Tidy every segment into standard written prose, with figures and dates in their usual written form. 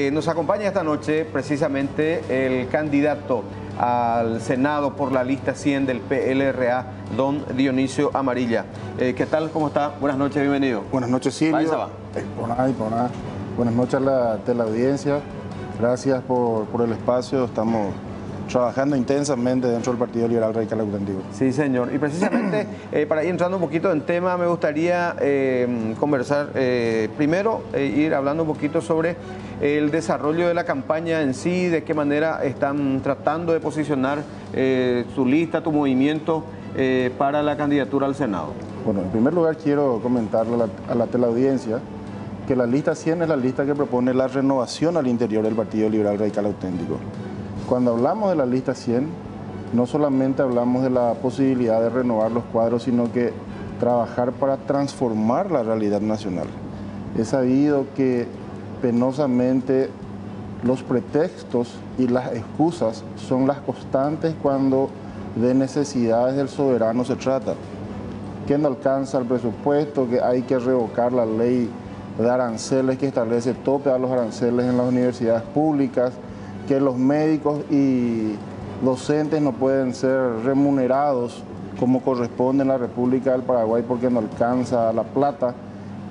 Nos acompaña esta noche precisamente el candidato al Senado por la lista 100 del PLRA, don Dionisio Amarilla. ¿Qué tal? ¿Cómo está? Buenas noches, bienvenido. Buenas noches, Silvio. Por nada. Buenas noches a la teleaudiencia. Gracias por el espacio. Estamos trabajando intensamente dentro del Partido Liberal Radical Auténtico. Sí, señor. Y precisamente, para ir entrando un poquito en tema, me gustaría conversar, primero, ir hablando un poquito sobre el desarrollo de la campaña en sí, de qué manera están tratando de posicionar su lista, tu movimiento para la candidatura al Senado. Bueno, en primer lugar quiero comentarle a la teleaudiencia que la lista 100 es la lista que propone la renovación al interior del Partido Liberal Radical Auténtico. Cuando hablamos de la lista 100, no solamente hablamos de la posibilidad de renovar los cuadros, sino que trabajar para transformar la realidad nacional. He sabido que penosamente los pretextos y las excusas son las constantes cuando de necesidades del soberano se trata. Que no alcanza el presupuesto, que hay que revocar la ley de aranceles que establece tope a los aranceles en las universidades públicas, que los médicos y docentes no pueden ser remunerados como corresponde en la República del Paraguay porque no alcanza la plata,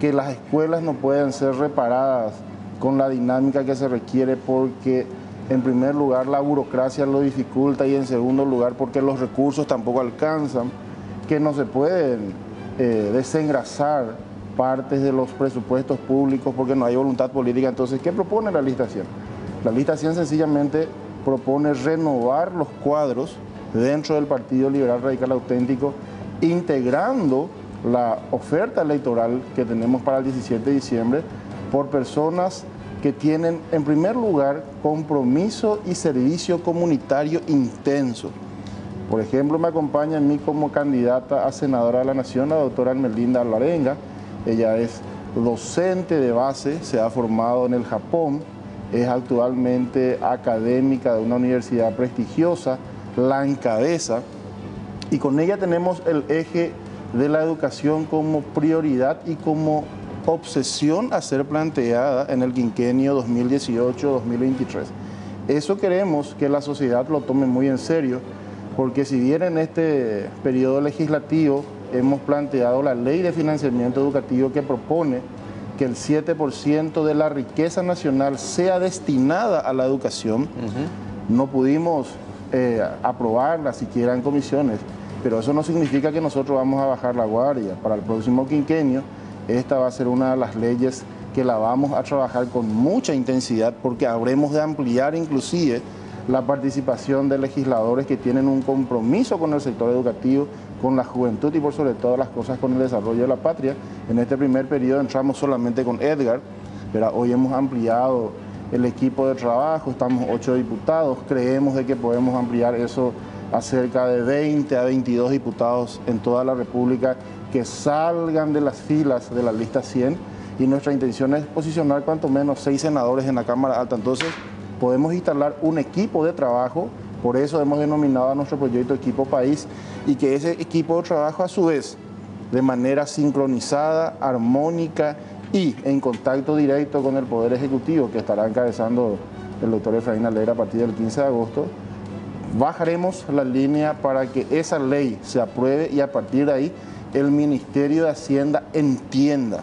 que las escuelas no pueden ser reparadas con la dinámica que se requiere porque en primer lugar la burocracia lo dificulta y en segundo lugar porque los recursos tampoco alcanzan, que no se pueden desengrasar partes de los presupuestos públicos porque no hay voluntad política. Entonces, ¿qué propone la lista 100? La lista 100 sencillamente propone renovar los cuadros dentro del Partido Liberal Radical Auténtico, integrando la oferta electoral que tenemos para el 17 de diciembre por personas que tienen, en primer lugar, compromiso y servicio comunitario intenso. Por ejemplo, me acompaña a mí como candidata a senadora de la Nación la doctora Ermelinda Alvarenga. Ella es docente de base, se ha formado en el Japón, es actualmente académica de una universidad prestigiosa, la encabeza, y con ella tenemos el eje de la educación como prioridad y como obsesión a ser planteada en el quinquenio 2018-2023. Eso queremos que la sociedad lo tome muy en serio, porque si bien en este periodo legislativo hemos planteado la ley de financiamiento educativo que propone que el 7% de la riqueza nacional sea destinada a la educación, no pudimos aprobarla siquiera en comisiones, pero eso no significa que nosotros vamos a bajar la guardia. Para el próximo quinquenio, esta va a ser una de las leyes que la vamos a trabajar con mucha intensidad porque habremos de ampliar inclusive la participación de legisladores que tienen un compromiso con el sector educativo, con la juventud y por sobre todas las cosas con el desarrollo de la patria. En este primer periodo entramos solamente con Edgar, pero hoy hemos ampliado el equipo de trabajo, estamos 8 diputados, creemos de que podemos ampliar eso a cerca de 20 a 22 diputados en toda la República que salgan de las filas de la lista 100 y nuestra intención es posicionar cuanto menos 6 senadores en la Cámara Alta. Entonces podemos instalar un equipo de trabajo, por eso hemos denominado a nuestro proyecto Equipo País, y que ese equipo de trabajo a su vez, de manera sincronizada, armónica y en contacto directo con el Poder Ejecutivo, que estará encabezando el doctor Efraín Alegra a partir del 15 de agosto, bajaremos la línea para que esa ley se apruebe y a partir de ahí el Ministerio de Hacienda entienda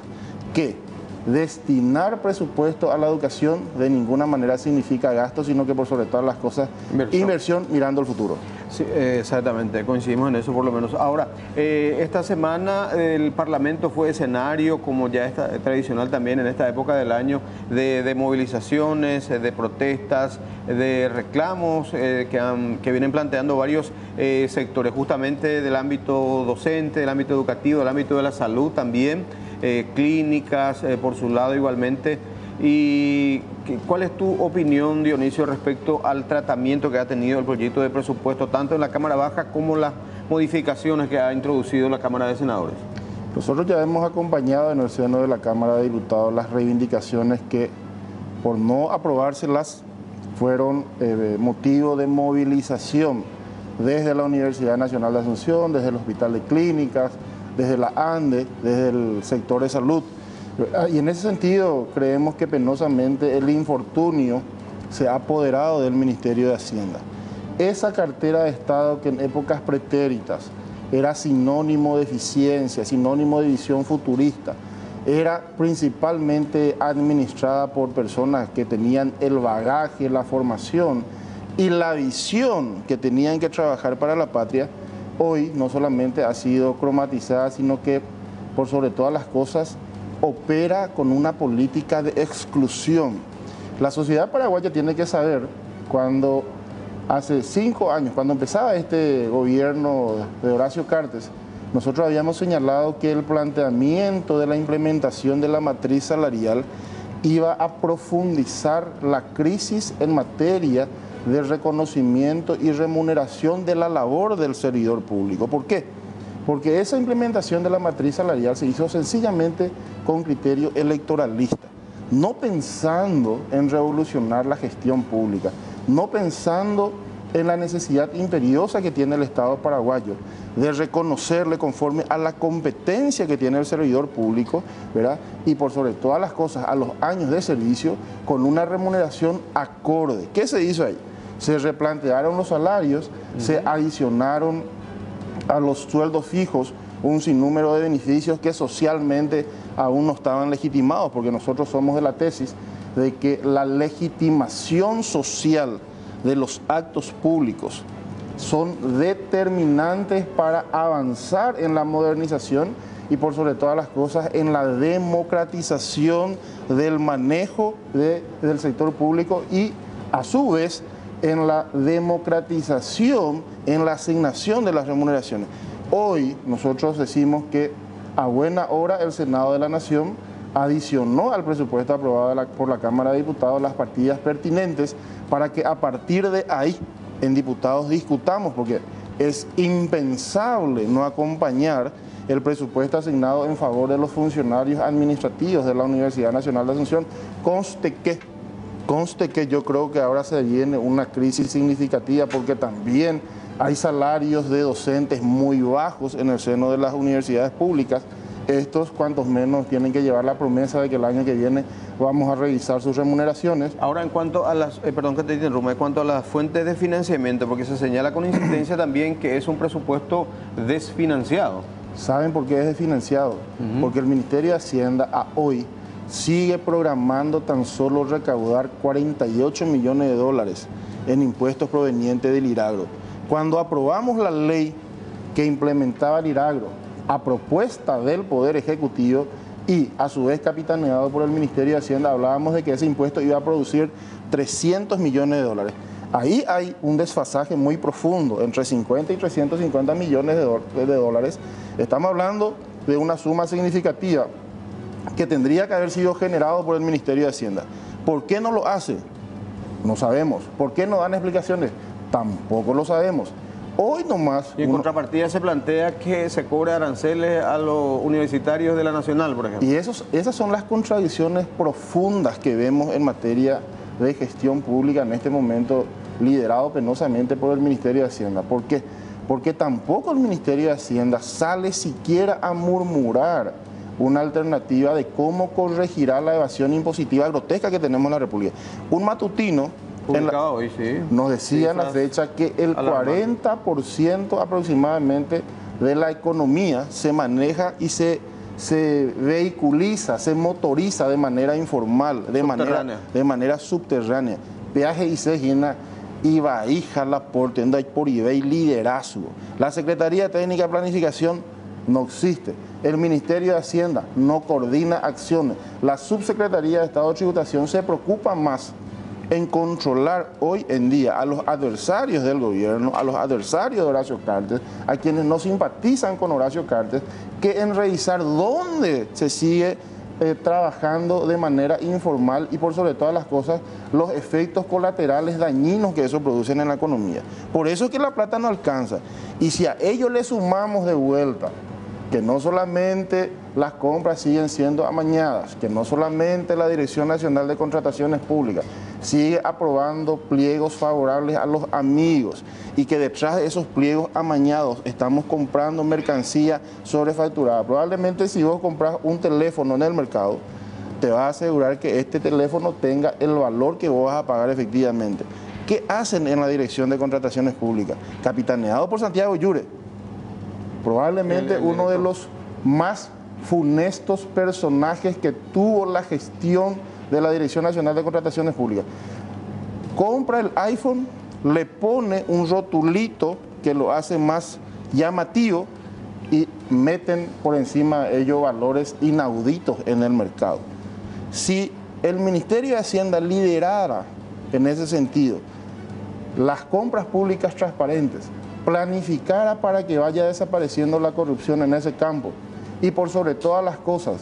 que destinar presupuesto a la educación de ninguna manera significa gasto, sino que por sobre todas las cosas, inversión mirando al futuro. Sí, exactamente, coincidimos en eso por lo menos. Ahora, esta semana el Parlamento fue escenario, como ya es tradicional también en esta época del año, de movilizaciones, de protestas, de reclamos que vienen planteando varios sectores, justamente del ámbito docente, del ámbito educativo, del ámbito de la salud también, clínicas por su lado igualmente. ¿Y cuál es tu opinión, Dionisio, respecto al tratamiento que ha tenido el proyecto de presupuesto, tanto en la Cámara Baja como las modificaciones que ha introducido la Cámara de Senadores? Nosotros ya hemos acompañado en el seno de la Cámara de Diputados las reivindicaciones que, por no aprobárselas, fueron motivo de movilización desde la Universidad Nacional de Asunción, desde el Hospital de Clínicas, desde la ANDE, desde el sector de salud. Y en ese sentido creemos que penosamente el infortunio se ha apoderado del Ministerio de Hacienda. Esa cartera de Estado que en épocas pretéritas era sinónimo de eficiencia, sinónimo de visión futurista, era principalmente administrada por personas que tenían el bagaje, la formación y la visión que tenían que trabajar para la patria, hoy no solamente ha sido cromatizada, sino que por sobre todas las cosas opera con una política de exclusión. La sociedad paraguaya tiene que saber, cuando hace 5 años, cuando empezaba este gobierno de Horacio Cartes, nosotros habíamos señalado que el planteamiento de la implementación de la matriz salarial iba a profundizar la crisis en materia de reconocimiento y remuneración de la labor del servidor público. ¿Por qué? Porque esa implementación de la matriz salarial se hizo sencillamente con criterio electoralista, no pensando en revolucionar la gestión pública, no pensando en la necesidad imperiosa que tiene el Estado paraguayo de reconocerle conforme a la competencia que tiene el servidor público, ¿verdad? Y por sobre todas las cosas a los años de servicio con una remuneración acorde. ¿Qué se hizo ahí? Se replantearon los salarios, se adicionaron a los sueldos fijos un sinnúmero de beneficios que socialmente aún no estaban legitimados, porque nosotros somos de la tesis de que la legitimación social de los actos públicos son determinantes para avanzar en la modernización y por sobre todas las cosas en la democratización del manejo del sector público y a su vez en la democratización en la asignación de las remuneraciones. Hoy nosotros decimos que a buena hora el Senado de la Nación adicionó al presupuesto aprobado por la Cámara de Diputados las partidas pertinentes para que a partir de ahí en diputados discutamos, porque es impensable no acompañar el presupuesto asignado en favor de los funcionarios administrativos de la Universidad Nacional de Asunción. Conste que yo creo que ahora se viene una crisis significativa porque también hay salarios de docentes muy bajos en el seno de las universidades públicas. Estos, cuantos menos, tienen que llevar la promesa de que el año que viene vamos a revisar sus remuneraciones. Ahora, en cuanto a las, perdón que te interrumpa, en cuanto a las fuentes de financiamiento, porque se señala con insistencia también que es un presupuesto desfinanciado. ¿Saben por qué es desfinanciado? Porque el Ministerio de Hacienda a hoy sigue programando tan solo recaudar 48 millones de dólares en impuestos provenientes del IRAGRO. Cuando aprobamos la ley que implementaba el IRAGRO, a propuesta del Poder Ejecutivo y a su vez capitaneado por el Ministerio de Hacienda, hablábamos de que ese impuesto iba a producir 300 millones de dólares. Ahí hay un desfasaje muy profundo, entre 50 y 350 millones de dólares. Estamos hablando de una suma significativa que tendría que haber sido generado por el Ministerio de Hacienda. ¿Por qué no lo hace? No sabemos. ¿Por qué no dan explicaciones? Tampoco lo sabemos. Hoy nomás... Y en contrapartida se plantea que se cobre aranceles a los universitarios de la Nacional, por ejemplo. Y esas son las contradicciones profundas que vemos en materia de gestión pública en este momento, liderado penosamente por el Ministerio de Hacienda. ¿Por qué? Porque tampoco el Ministerio de Hacienda sale siquiera a murmurar una alternativa de cómo corregirá la evasión impositiva grotesca que tenemos en la República. Un matutino hoy, sí, nos decía en la fecha que el 40% aproximadamente de la economía se maneja y se vehiculiza, se motoriza de manera informal, de manera subterránea. Peaje y Sejina, Ibaí, Jalaporte, por Ibey, liderazgo. La Secretaría Técnica de Planificación no existe. El Ministerio de Hacienda no coordina acciones. La Subsecretaría de Estado de Tributación se preocupa más en controlar hoy en día a los adversarios del gobierno, a los adversarios de Horacio Cartes, a quienes no simpatizan con Horacio Cartes, que en revisar dónde se sigue trabajando de manera informal y por sobre todas las cosas los efectos colaterales dañinos que eso produce en la economía. Por eso es que la plata no alcanza. Y si a ello le sumamos de vuelta que no solamente las compras siguen siendo amañadas, que no solamente la Dirección Nacional de Contrataciones Públicas sigue aprobando pliegos favorables a los amigos y que detrás de esos pliegos amañados estamos comprando mercancía sobrefacturada. Probablemente si vos compras un teléfono en el mercado, te vas a asegurar que este teléfono tenga el valor que vos vas a pagar efectivamente. ¿Qué hacen en la Dirección de Contrataciones Públicas? Capitaneado por Santiago Yure, probablemente uno de los más funestos personajes que tuvo la gestión de la Dirección Nacional de Contrataciones Públicas. Compra el iPhone, le pone un rotulito que lo hace más llamativo y meten por encima de ello valores inauditos en el mercado. Si el Ministerio de Hacienda liderara en ese sentido las compras públicas transparentes, planificara para que vaya desapareciendo la corrupción en ese campo y por sobre todas las cosas,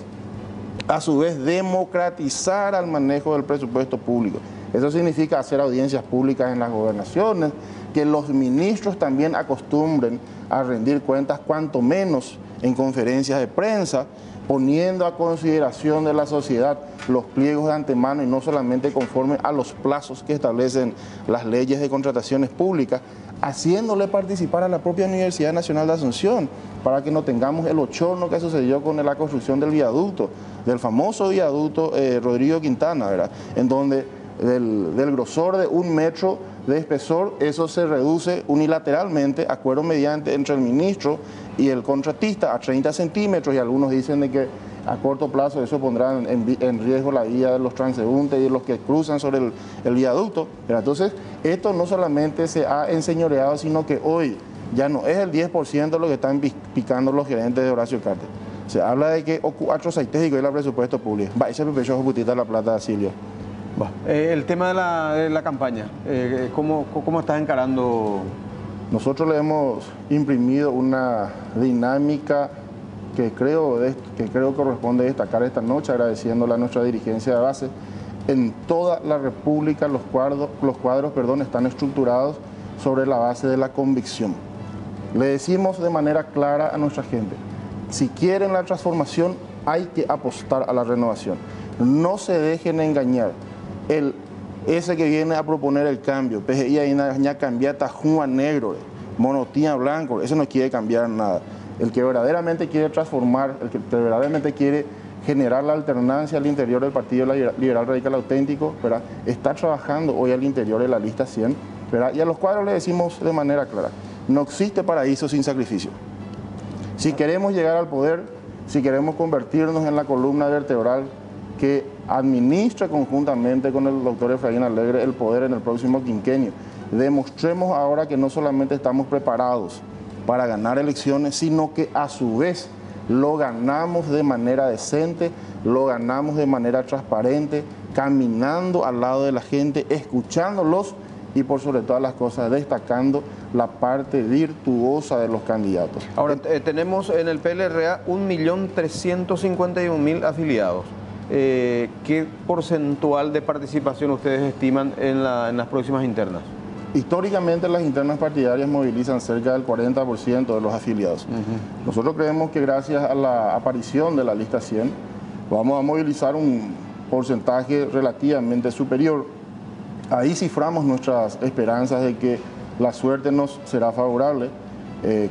a su vez democratizar el manejo del presupuesto público. Eso significa hacer audiencias públicas en las gobernaciones, que los ministros también acostumbren a rendir cuentas cuanto menos en conferencias de prensa, poniendo a consideración de la sociedad los pliegos de antemano y no solamente conforme a los plazos que establecen las leyes de contrataciones públicas, haciéndole participar a la propia Universidad Nacional de Asunción para que no tengamos el bochorno que sucedió con la construcción del viaducto, del famoso viaducto Rodrigo Quintana, ¿verdad? En donde del grosor de 1 metro de espesor, eso se reduce unilateralmente, acuerdo mediante entre el ministro y el contratista, a 30 centímetros, y algunos dicen de que a corto plazo eso pondrá en riesgo la vida de los transeúntes y de los que cruzan sobre el viaducto. Pero entonces, esto no solamente se ha enseñoreado, sino que hoy ya no es el 10% lo que están picando los gerentes de Horacio Cartes. Se habla de que cuatro aceites y el presupuesto público. Va, ese pecho putita la plata, Silvio. El tema de la campaña, ¿cómo estás encarando? Nosotros le hemos imprimido una dinámica que creo corresponde destacar esta noche, agradeciéndole a nuestra dirigencia de base. En toda la República los cuadros están estructurados sobre la base de la convicción. Le decimos de manera clara a nuestra gente, si quieren la transformación hay que apostar a la renovación. No se dejen engañar. Ese que viene a proponer el cambio, PGI ahí cambiar tajúa negro, monotía blanco, ese no quiere cambiar nada. El que verdaderamente quiere transformar, el que verdaderamente quiere generar la alternancia al interior del Partido Liberal Radical Auténtico, ¿verdad? Está trabajando hoy al interior de la lista 100, ¿verdad? Y a los cuadros le decimos de manera clara, no existe paraíso sin sacrificio. Si queremos llegar al poder, si queremos convertirnos en la columna vertebral que administra conjuntamente con el doctor Efraín Alegre el poder en el próximo quinquenio, demostremos ahora que no solamente estamos preparados para ganar elecciones, sino que a su vez lo ganamos de manera decente, lo ganamos de manera transparente, caminando al lado de la gente, escuchándolos y por sobre todas las cosas destacando la parte virtuosa de los candidatos. Ahora, tenemos en el PLRA 1.351.000 afiliados. ¿Qué porcentual de participación ustedes estiman en las próximas internas? Históricamente las internas partidarias movilizan cerca del 40% de los afiliados. Nosotros creemos que gracias a la aparición de la lista 100 vamos a movilizar un porcentaje relativamente superior. Ahí ciframos nuestras esperanzas de que la suerte nos será favorable.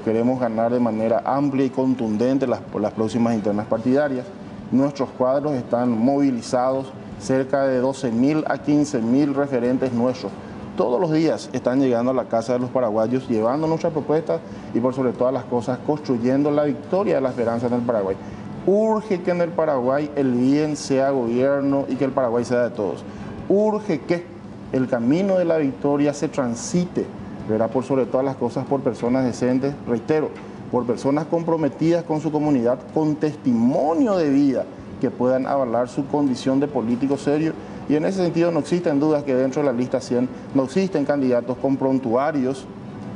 Queremos ganar de manera amplia y contundente las próximas internas partidarias. Nuestros cuadros están movilizados, cerca de 12.000 a 15.000 referentes nuestros. Todos los días están llegando a la casa de los paraguayos, llevando nuestras propuestas y por sobre todas las cosas construyendo la victoria de la esperanza en el Paraguay. Urge que en el Paraguay el bien sea gobierno y que el Paraguay sea de todos. Urge que el camino de la victoria se transite, ¿verdad? Por sobre todas las cosas por personas decentes, reitero, por personas comprometidas con su comunidad, con testimonio de vida que puedan avalar su condición de político serio. Y en ese sentido no existen dudas que dentro de la lista 100 no existen candidatos con prontuarios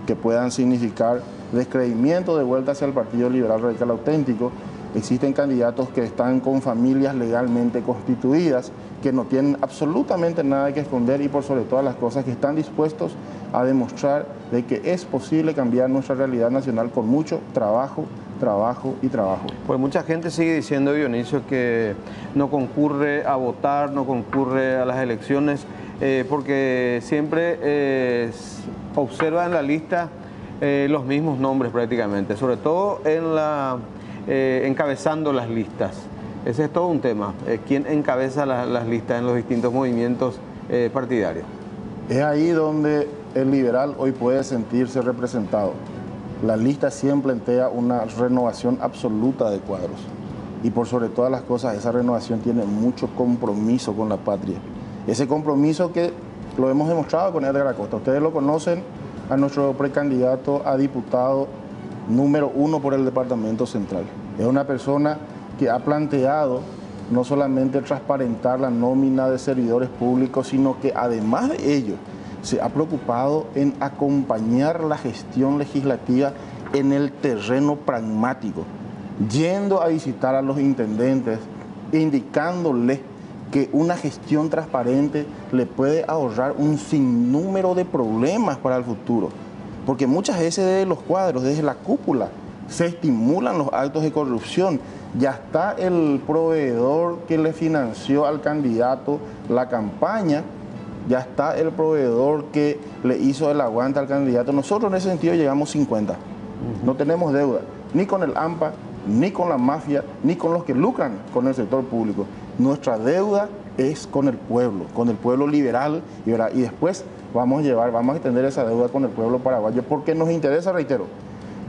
que puedan significar descreimiento de vuelta hacia el Partido Liberal Radical Auténtico. Existen candidatos que están con familias legalmente constituidas, que no tienen absolutamente nada que esconder y por sobre todas las cosas que están dispuestos a demostrar de que es posible cambiar nuestra realidad nacional con mucho trabajo, trabajo y trabajo. Pues mucha gente sigue diciendo, Dionisio, que no concurre a votar, no concurre a las elecciones porque siempre observa en la lista los mismos nombres prácticamente, sobre todo en encabezando las listas. Ese es todo un tema, quién encabeza las listas en los distintos movimientos partidarios. Es ahí donde el liberal hoy puede sentirse representado. La lista siempre plantea una renovación absoluta de cuadros. Y por sobre todas las cosas, esa renovación tiene mucho compromiso con la patria. Ese compromiso que lo hemos demostrado con Edgar Acosta. Ustedes lo conocen, a nuestro precandidato a diputado número 1 por el Departamento Central. Es una persona que ha planteado no solamente transparentar la nómina de servidores públicos, sino que además de ello se ha preocupado en acompañar la gestión legislativa en el terreno pragmático, yendo a visitar a los intendentes, indicándoles que una gestión transparente le puede ahorrar un sinnúmero de problemas para el futuro. Porque muchas veces desde los cuadros, desde la cúpula, se estimulan los actos de corrupción. Ya está el proveedor que le financió al candidato la campaña, ya está el proveedor que le hizo el aguante al candidato. Nosotros en ese sentido llegamos 50. No tenemos deuda, ni con el AMPA, ni con la mafia, ni con los que lucran con el sector público. Nuestra deuda es con el pueblo liberal, y después vamos a extender esa deuda con el pueblo paraguayo, porque nos interesa, reitero,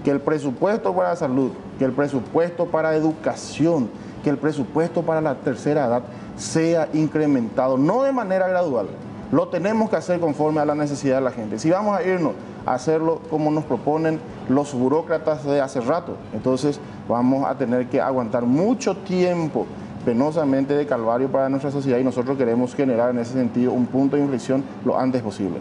que el presupuesto para salud, que el presupuesto para educación, que el presupuesto para la tercera edad sea incrementado, no de manera gradual. Lo tenemos que hacer conforme a la necesidad de la gente. Si vamos a irnos a hacerlo como nos proponen los burócratas de hace rato, entonces vamos a tener que aguantar mucho tiempo penosamente de calvario para nuestra sociedad, y nosotros queremos generar en ese sentido un punto de inflexión lo antes posible.